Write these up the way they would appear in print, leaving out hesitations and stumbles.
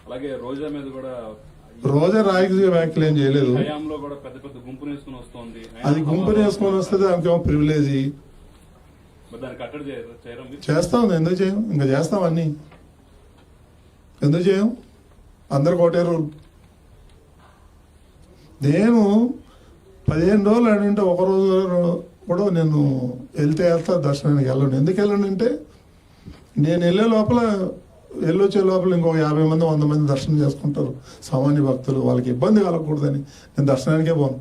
అలాగే రోజా మీద కూడా రోజా రాజకీయ వ్యాఖ్యలు ఏం చేయలేదు. హయాంలో కూడా పెద్ద పెద్ద గుంపుని వేసుకుని వస్తుంది. అది గుంపుని వేసుకొని వస్తే దానికేమో ప్రివిలేజీ. దాన్ని కట్టడి చేయడం చేస్తాం. ఎందుకు చేయం? ఇంకా చేస్తాం అన్ని. ఎందుకు చేయం? అందరికి ఒకటే రూల్. నేను 15 రోజులు అంటే ఒక రోజు కూడా నేను వెళ్తే దర్శనానికి వెళ్ళను. ఎందుకు వెళ్ళను అంటే నేను వెళ్ళొచ్చే లోపల ఇంకో 50 మంది 100 మంది దర్శనం చేసుకుంటారు సామాన్య భక్తులు. వాళ్ళకి ఇబ్బంది కలగకూడదని నేను దర్శనానికే పోను.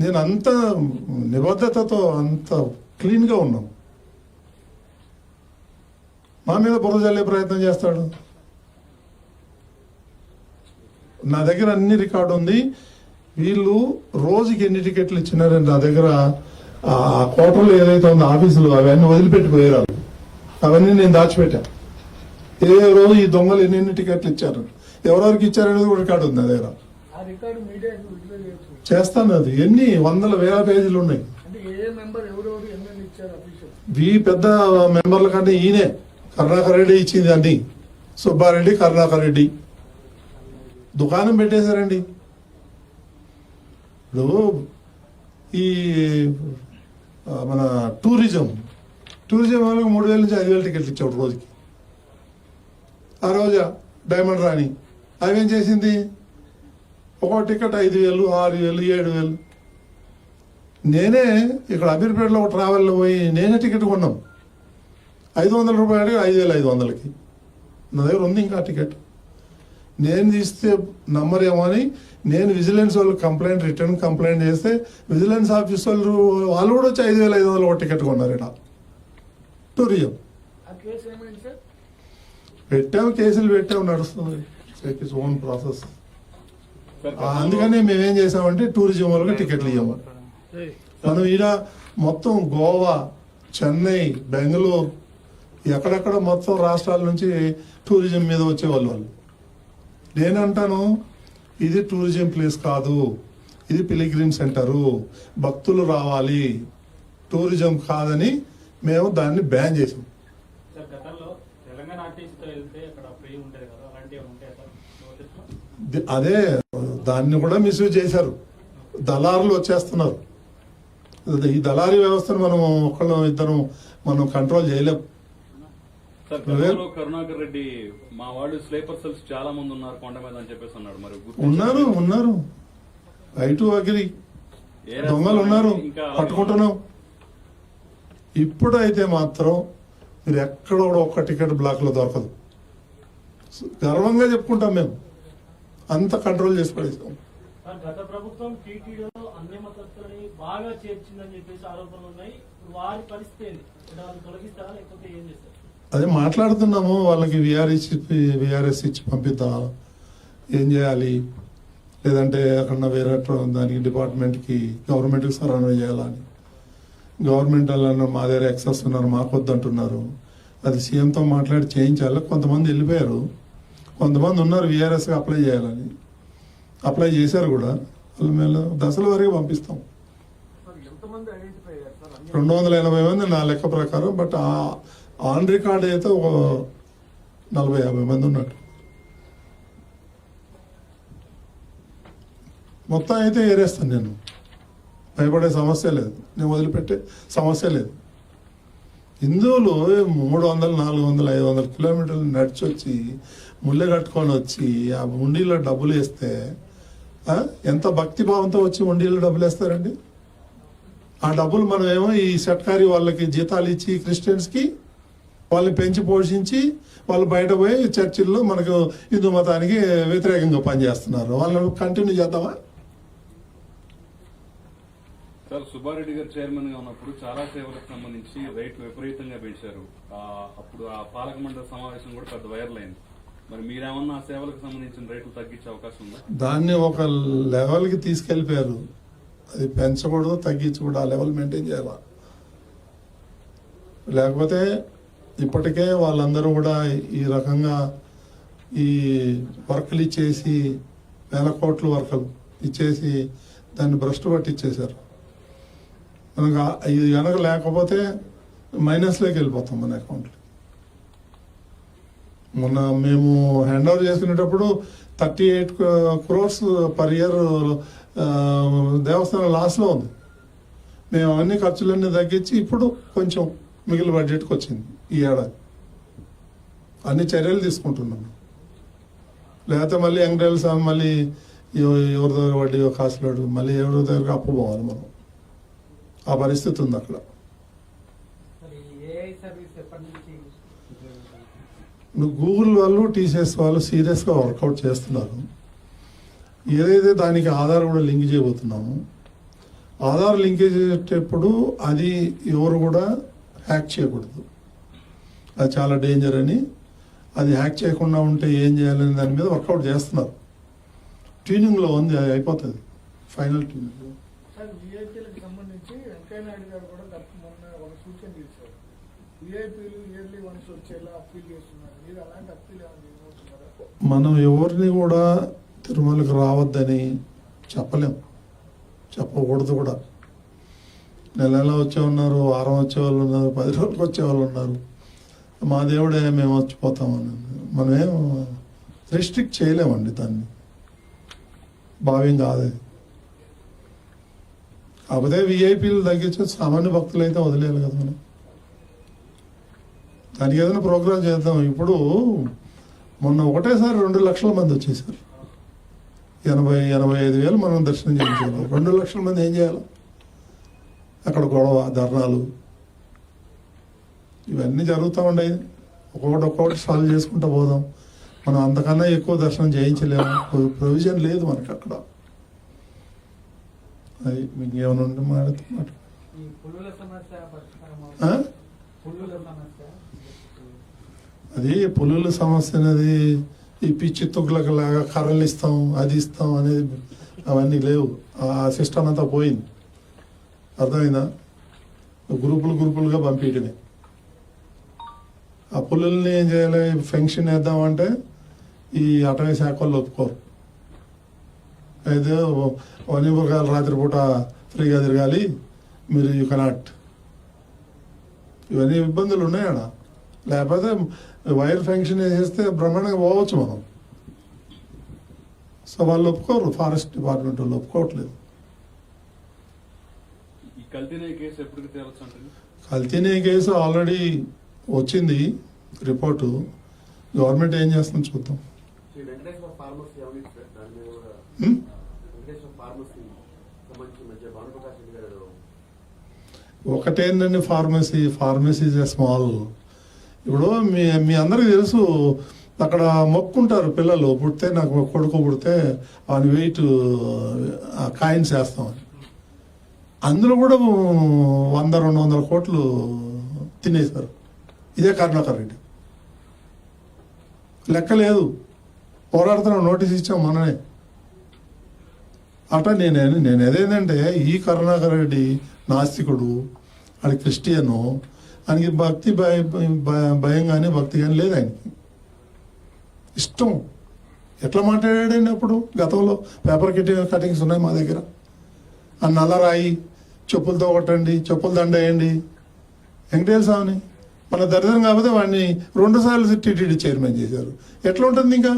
నేను అంత నిబద్ధతతో అంత క్లీన్గా ఉన్నాను. మా మీద బురద జల్లే ప్రయత్నం చేస్తాడు. నా దగ్గర అన్ని రికార్డు ఉంది. వీళ్ళు రోజుకి ఎన్ని టికెట్లు ఇచ్చినారని నా దగ్గర ఆ కోటలో ఏదైతే ఉందో ఆఫీసులు అవన్నీ వదిలిపెట్టిపోయారు. అవన్నీ నేను దాచిపెట్టా. ఏ రోజు ఈ దొంగలు ఎన్ని టికెట్లు ఇచ్చారు, ఎవరెవరికి ఇచ్చారనేది కూడా రికార్డు ఉంది నా దగ్గర. చేస్తాను. అది ఎన్ని వందల వేల పేజీలు ఉన్నాయి. ఈ పెద్ద మెంబర్ల కంటే ఈయనే కరుణాకర్ రెడ్డి ఇచ్చింది అన్ని. సుబ్బారెడ్డి, కరుణాకర్ రెడ్డి దుకాణం పెట్టేశారండి. ఇప్పుడు ఈ మన టూరిజం వాళ్ళకి 3000 నుంచి 5000 టికెట్లు ఇచ్చాడు రోజుకి. ఆ రోజా డైమండ్ రాణి అవేం చేసింది? ఒక్కో టికెట్ 5000, 6000, 7000. నేనే ఇక్కడ అమీర్పేటలో ఒక ట్రావెల్లో పోయి నేనే టికెట్ కొన్నాం. 500 రూపాయలకి 5500కి నా దగ్గర ఉంది ఇంకా టికెట్. నేను తీస్తే నమ్మరేమో అని నేను విజిలెన్స్ వాళ్ళు రిటర్న్ కంప్లైంట్ చేస్తే విజిలెన్స్ ఆఫీస్ వాళ్ళు కూడా వచ్చి 5500 ఒక టికెట్ కొన్నారు. ఇక్కడ టూరిజం కేసులు పెట్టాము, నడుస్తుంది. Own process. అందుకనే మేమేం చేసామంటే టూరిజం వాళ్ళకి టికెట్లు ఇవ్వము. మనం ఈడ మొత్తం గోవా, చెన్నై, బెంగళూరు ఎక్కడెక్కడ మొత్తం రాష్ట్రాల నుంచి టూరిజం మీద వచ్చేవాళ్ళు. నేనంటాను ఇది టూరిజం ప్లేస్ కాదు, ఇది పిలిగ్రిమ్ సెంటరు, భక్తులు రావాలి, టూరిజం కాదని మేము దాన్ని బ్యాన్ చేసాం. అదే దాన్ని కూడా మిస్యూజ్ చేశారు. దళారులు వచ్చేస్తున్నారు. ఈ దళారీ వ్యవస్థను మనం ఇద్దరు మనం కంట్రోల్ చేయలేం. కరుణాకర్ రెడ్డి మా వాళ్ళు స్లీపర్ సెల్స్ చాలా మంది ఉన్నారు కొండ మీద అని చెప్పేసి అన్నాడు. మరి ఉన్నారు ఐటు అగ్రి దొంగలు ఉన్నారు, పట్టుకుంటున్నాం. ఇప్పుడైతే మాత్రం మీరు ఎక్కడ కూడా ఒక్క టికెట్ బ్లాక్ లో దొరకదు. గర్వంగా చెప్పుకుంటాం మేము. అంత కంట్రోల్ చేసి పడేస్తాం. గత ప్రభుత్వం టీటీడీలో అన్ని మతస్థులని బాగా చేర్చిందని చెప్పేసి ఆరోపణలు ఉన్నాయి. వారి పరిస్థితి తొలగిస్తారా లేకపోతే ఏం చేస్తారు? అదే మాట్లాడుతున్నాము. వాళ్ళకి విఆర్ఎస్ ఇచ్చి పంపిద్దాం, ఏం చేయాలి, లేదంటే అక్కడ వేరే దానికి డిపార్ట్మెంట్కి గవర్నమెంట్కి సరఫరా చేయాలని. గవర్నమెంట్ వాళ్ళు మా దగ్గర ఎక్సెస్ ఉన్నారు, మాకొద్దు అంటున్నారు. అది సీఎంతో మాట్లాడి చేయించాలి. కొంతమంది వెళ్ళిపోయారు, కొంతమంది ఉన్నారు విఆర్ఎస్కి అప్లై చేయాలని. అప్లై చేశారు కూడా. వాళ్ళు మేము దశల వరకు పంపిస్తాం. 280 మంది నా లెక్క ప్రకారం. బట్ ఆన్ రికార్డ్ అయితే ఒక 40-50 మంది ఉన్నట్టు. మొత్తం అయితే ఏరేస్తాను. నేను భయపడే సమస్య లేదు, నేను వదిలిపెట్టే సమస్య లేదు. హిందువులు 300, 400, 500 కిలోమీటర్లు నడిచి వచ్చి ముళ్ళె కట్టుకొని వచ్చి ఆ ఉండిలో డబ్బులు వేస్తే ఎంత భక్తిభావంతో వచ్చి ఉండిలో డబ్బులు వేస్తారండి. ఆ డబ్బులు మనమేమో ఈ సట్కారీ వాళ్ళకి జీతాలు ఇచ్చి క్రిస్టియన్స్కి వాళ్ళని పెంచి పోషించి వాళ్ళు బయట పోయి చర్చిల్లో మనకు హిందూ మతానికి వ్యతిరేకంగా పనిచేస్తున్నారు. వాళ్ళని కంటిన్యూ చేద్దామా? సార్, సుబ్బారెడ్డి గారు చైర్మన్ గా ఉన్నప్పుడు చాలా సేవలకు సంబంధించి రేట్లు విపరీతంగా పెంచారు. అప్పుడు ఆ పాలక మండలి సమావేశం కూడా పెద్ద వైరల్ అయింది. మరి మీరేమన్నా ఆ సేవలకు సంబంధించిన రేట్లు తగ్గించే అవకాశం ఉందా? దాన్ని ఒక లెవెల్కి తీసుకెళ్లిపోయారు. అది పెంచకూడదు, తగ్గించకూడదు, ఆ లెవెల్ మెయింటైన్ చేయాలి. లేకపోతే ఇప్పటికే వాళ్ళందరూ కూడా ఈ రకంగా ఈ వర్కులు ఇచ్చేసి 1000 కోట్ల వర్కులు ఇచ్చేసి దాన్ని భ్రష్టు పట్టించేశారు. మనకు ఇది కనుక లేకపోతే మైనస్లోకి వెళ్ళిపోతాం మన అకౌంట్లో. మొన్న మేము హ్యాండ్ ఓవర్ చేసుకునేటప్పుడు 38 crores పర్ ఇయర్ దేవస్థానం లాస్లో ఉంది. మేము అవన్నీ ఖర్చులన్నీ తగ్గించి ఇప్పుడు కొంచెం మిగిలిన బడ్జెట్కి వచ్చింది ఈ ఏడాది. అన్ని చర్యలు తీసుకుంటున్నాం. లేకపోతే మళ్ళీ వెంకటేశ్వర స్వామి మళ్ళీ ఎవరి దగ్గర వడ్డీ కాసులాడు, మళ్ళీ ఎవరి దగ్గర అప్పు పోవాలి మనం. ఆ పరిస్థితి ఉంది అక్కడ. గూగుల్ వాళ్ళు టీసీఎస్ వాళ్ళు సీరియస్గా వర్కౌట్ చేస్తున్నారు. ఏదైతే దానికి ఆధార్ కూడా లింక్ చేయబోతున్నాము, ఆధార్ లింకేజ్ చేసేటప్పుడు అది ఎవరు కూడా హ్యాక్ చేయకూడదు. అది చాలా డేంజర్ అని, అది హ్యాక్ చేయకుండా ఉంటే ఏం చేయాలని దాని మీద వర్కౌట్ చేస్తున్నారు. ట్యూనింగ్లో ఉంది, అది అయిపోతుంది ఫైనల్ ట్యూనింగ్. సార్, విఐపీలకు సంబంధించి వెంకయ్య నాయుడు గారు కూడా మొన్న ఒక సూచన చేశారు. విఐపీలు ఇయర్లీ వన్స్ వచ్చేలా అప్పీల్ చేస్తున్నారు. మీరు అలాంటి అప్పీల్ ఏమైనా చేయబోతున్నారా? మనం ఎవరిని కూడా తిరుమలకు రావద్దని చెప్పలేం, చెప్పకూడదు కూడా. నెల వచ్చే ఉన్నారు, వారం వచ్చే వాళ్ళు ఉన్నారు, 10 రోజులకు వచ్చే వాళ్ళు ఉన్నారు. మా దేవుడే మేము వచ్చిపోతామని మనమేం రెస్ట్రిక్ట్ చేయలేమండి దాన్ని, భావ్యం కాదు. కాకపోతే విఐపీలు తగ్గించి సామాన్య భక్తులు అయితే వదిలేయాలి కదా మనం. దానికి ఏదైనా ప్రోగ్రామ్ చేద్దాం. ఇప్పుడు మొన్న ఒకటేసారి 2 లక్షల మంది వచ్చేసారు. 85,000 మనం దర్శనం చేయించాలి. 2 లక్షల మంది ఏం చేయాలి? అక్కడ గొడవ, ధర్నాలు ఇవన్నీ జరుగుతూ ఉండేది. ఒక్కొక్కటి సాల్వ్ చేసుకుంటూ పోదాం. మనం అంతకన్నా ఎక్కువ దర్శనం చేయించలేము, ప్రొవిజన్ లేదు మనకి అక్కడ. అది మీకు ఏమైనా ఉంటే మాట అది పులుల సమస్య అనేది ఈ పిచ్చి తుగ్లకు లాగా కర్రలు ఇస్తాం, అది ఇస్తాం అనేది అవన్నీ లేవు. ఆ సిస్టమ్ అంతా పోయింది. అర్థమైందా? గ్రూపులుగా పంపించడమే. ఆ పులుల్ని ఏం చేయాలి? ఫెన్షన్ వేద్దామంటే ఈ అటవీ శాఖ వాళ్ళు ఒప్పుకోరు. అయితే వన్యమృగాలు రాత్రిపూట ఫ్రీగా తిరగాలి, మీరు యూ కెనాట్. ఇవన్నీ ఇబ్బందులు ఉన్నాయడ. లేకపోతే వైర్ ఫెన్షన్ వేసేస్తే బ్రహ్మాండంగా పోవచ్చు మనం. సో వాళ్ళు ఒప్పుకోరు, ఫారెస్ట్ డిపార్ట్మెంట్ వాళ్ళు ఒప్పుకోవట్లేదు. కల్తీనే కేసు ఆల్రెడీ వచ్చింది రిపోర్టు. గవర్నమెంట్ ఏం చేస్తుందో చూద్దాం. ఒకటేంటండి ఫార్మసీ ఇస్ ఎ స్మాల్. ఇప్పుడు మీ అందరికి తెలుసు, అక్కడ మొక్కుంటారు పిల్లలు పుడితే, నాకు కొడుకు పుడితే ఆయన వెయిట్ కాయిన్స్ వేస్తామని. అందులో కూడా 100-200 కోట్లు తినేశారు. ఇదే కరుణాకర్ రెడ్డి. లెక్క లేదు, పోరాడుతున్నాం, నోటీస్ ఇచ్చాం మననే. అట్లా నేను ఏదేంటంటే ఈ కరుణాకర్ రెడ్డి నాస్తికుడు, అది క్రిస్టియను, ఆయనకి భక్తి భయం కానీ భక్తి కానీ లేదు. ఆయనకి ఇష్టం. ఎట్లా మాట్లాడాడండి అప్పుడు గతంలో? పేపర్ కటింగ్స్ ఉన్నాయి మా దగ్గర. ఆ నల్లరాయి చెప్పులతో కొట్టండి, చెప్పులు దండేయండి. వెంకటేశ్వర స్వామిని మన దరిద్రం కాకపోతే వాడిని 2 సార్లు టీటీడీ చైర్మన్ చేశారు. ఎట్లా ఉంటుంది ఇంకా?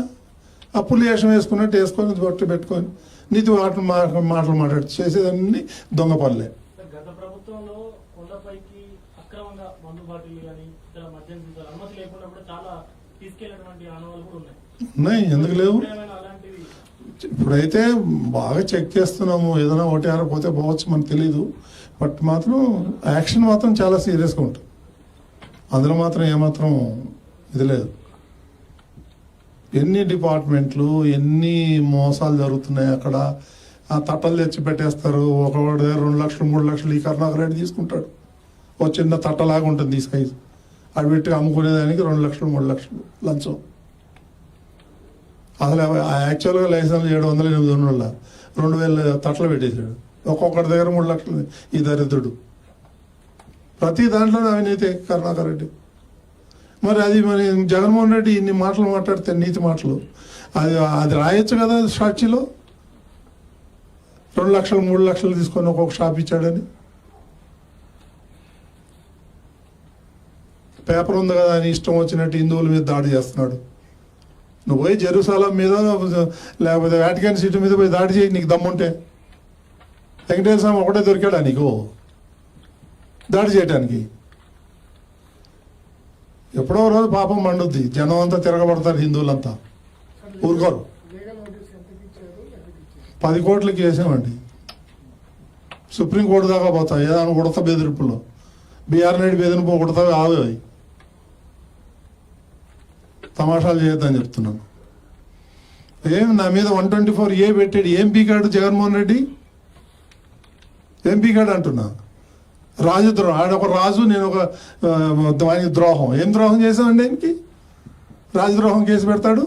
అప్పులు వేషం వేసుకున్నట్టు వేసుకొని బొట్టు పెట్టుకొని నీతి మాటలు మాట్లాడి చేసేదన్నీ దొంగ పనులే. గత ప్రభుత్వంలో కొండపైకి అక్రమంగా మందు బాటిల్ కానీ ఇతర మద్యం అనుమతి లేకుండా కూడా చాలా తీసుకెళ్లినటువంటి ఆనవాళ్ళు కూడా ఉన్నాయి. ఎందుకు లేవు? అలాంటివి ఇప్పుడైతే బాగా చెక్ చేస్తున్నాము. ఏదైనా ఒకటి ఆరపోతే పోవచ్చు, మనకు తెలీదు. బట్ మాత్రం యాక్షన్ మాత్రం చాలా సీరియస్గా ఉంటుంది. అందులో మాత్రం ఏమాత్రం ఇది లేదు. ఎన్ని డిపార్ట్మెంట్లు, ఎన్ని మోసాలు జరుగుతున్నాయి అక్కడ. ఆ తట్టలు తెచ్చి పెట్టేస్తారు. ఒకవాడి దగ్గర 2 లక్షలు 3 లక్షలు ఈ కరుణాకర్ రెడ్డి తీసుకుంటాడు. ఒక చిన్న తట్టలాగా ఉంటుంది ఈ సైజు. అది పెట్టి అమ్ముకునేదానికి 2 లక్షలు 3 లక్షలు లంచం. అసలు యాక్చువల్గా లైసెన్స్ 700-800 ఉన్న 2000 తట్టలు పెట్టేశాడు. ఒక్కొక్కటి దగ్గర 3 లక్షలు. ఈ దరిద్రుడు ప్రతి దాంట్లో అవినీతి కరుణాకర్ రెడ్డి. మరి అది మరి జగన్మోహన్ రెడ్డి ఇన్ని మాటలు మాట్లాడితే, నీతి మాటలు, అది రాయొచ్చు కదా సాక్షిలో. 2 లక్షలు 3 లక్షలు తీసుకొని ఒక్కొక్క షాప్ ఇచ్చాడని. పేపర్ ఉంది కదా అని ఇష్టం వచ్చినట్టు హిందువుల మీద దాడి చేస్తున్నాడు. నువ్వు పోయి జెరూసలం మీద లేకపోతే వాటికన్ సిటీ మీద పోయి దాడి చేయి నీకు దమ్ముంటే. వెంకటేశ్వర స్వామి ఒకటే దొరికాడా నీకు దాడి చేయడానికి? ఎప్పుడో రోజు పాపం మండుద్ది, జనం అంతా తిరగబడతారు, హిందువులంతా ఊరుకోరు. లీగల్ నోటీస్ ఎంతకి ఇచ్చారు, ఎక్కడికి ఇచ్చారు? 10 కోట్లకి వేసామండి. సుప్రీంకోర్టు దాకా పోతాయి. ఏదైనా ఉడత బెదిరింపులో బీఆర్ నాయుడు బెదిరింపు ఉడత ఆవి అవి తమాషాలు చేయొద్దని చెప్తున్నాను. ఏం నా మీద 124A పెట్టాడు. ఏం పీకాడు జగన్మోహన్ రెడ్డి? ఏం పీకాడు అంటున్నా? రాజద్రోహం. ఆడొక రాజు, నేను ఒక ఆయనకి ద్రోహం. ఏం ద్రోహం చేశామండి ఆయనకి? రాజద్రోహం కేసు పెడతాడు.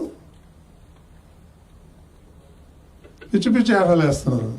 పిచ్చి పిచ్చి ఆటలు వేస్తున్నారు.